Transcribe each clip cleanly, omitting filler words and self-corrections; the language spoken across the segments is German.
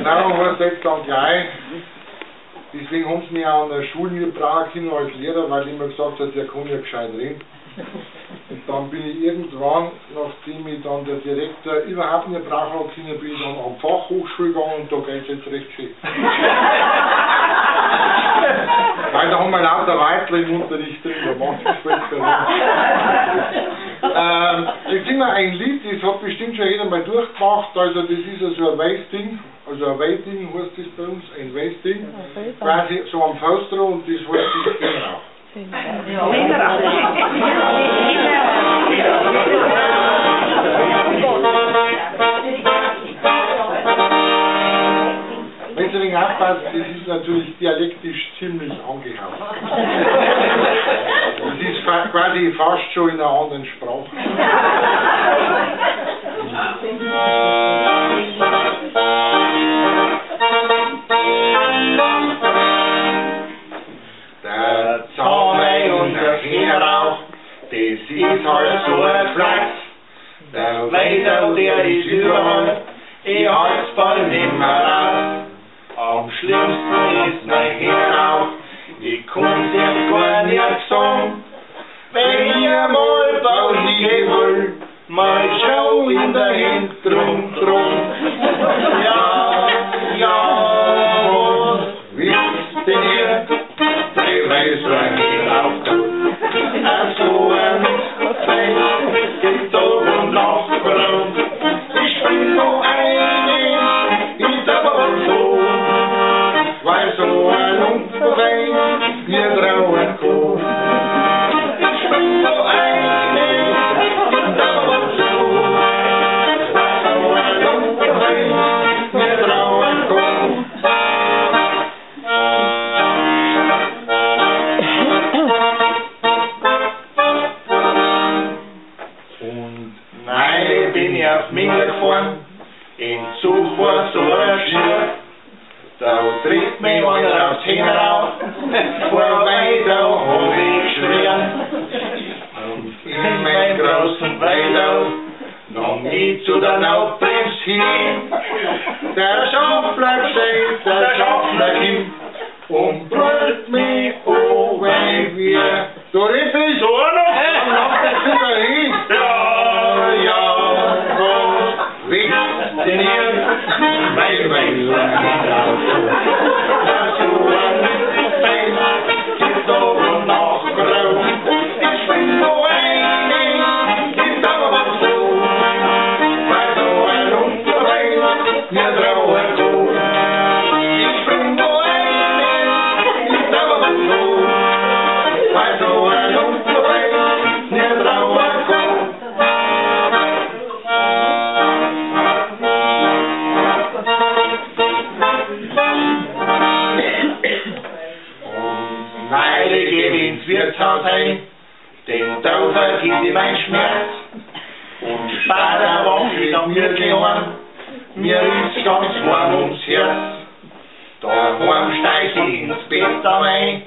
Nein, was jetzt dann gleich. Deswegen haben sie mich auch an der Schule gebraucht als Lehrer, weil ich immer gesagt habe, der kann ja gescheit reden. Und dann bin ich irgendwann, nachdem ich dann der Direktor überhaupt nicht brauchen habe können, bin ich dann an die Fachhochschule gegangen und da geht es jetzt recht schön. Weil da haben wir lauter Weitler im Unterricht drin, da macht es besser. Jetzt sind wir ein Lied, das hat bestimmt schon jeder mal durchgemacht, also das ist also ein Wasting, also ein Waiting heißt das bei uns, ein Wasting, quasi so am Faustro und das heißt das Hängerauch. Wenn Sie nicht aufpassen, das ist natürlich dialektisch ziemlich angehaucht. Das ist quasi fast schon in einer anderen Sprache. Der Zaume und der Hängerauch, das ist halt so ein Flex. Der Weidel, der ist überall, ich halt's bald nimmer raus. Am schlimmsten ist mein Hängerauch, ich kann's erst gar nicht sagen. Wenn ihr mal Bauliege will, mal schau in der Hand drum. Ja, was wisst denn ihr? Ich weiß, ein Hängerauch tut. So ein Fein, geht Tag und Nacht rum. Ich bin so einig, ich darf aber so. Weil so ein Lumpenwein mir trauen kann. Ich bin so einig, ich darf aber so. Weil so ein Lumpenwein mir trauen kann. Und nein, bin ich auf Minge gefahren, in Zug war so ein Schiff. Da trifft mich einer aufs Hängerauch, vorbei, da hab ich geschrien. Und in meinem großen Weidau, noch nie zu der Nautbremse hin. Der Schaffler steht, der Schaffler hin, und brüllt mich an, weil wir. Da rief ich so noch, dann macht er wieder hin. Ja, was wisst denn ihr? Weil so ein Hängerauch tut. So ein Fein, geht Tag und Nacht rum. Ich bin so einig, ich darf aber so. Weil so ein Lumpenwein mir trauen kann. Ich bin so einig, ich darf aber so. Weil so ein Lumpenwein mir trauen kann. Weil ich geh ins Wirtshaus ein, den Taufer gibt ihm ein Schmerz. Und später wach ich am Mirgelein, mir ist ganz warm ums Herz. Daheim steig ich ins Bett ein,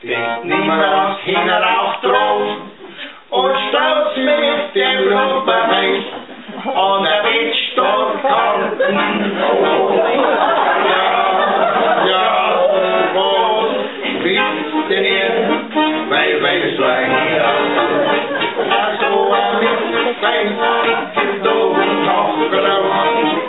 denk nimmer ans Hängerauch drauf. Und staut's mit dem Lumpenwein an der Bettstockkanten. Ja, was wisst denn ihr? Weil so ein Hängerauch, so ein Fein, geht Tag und Nacht rum.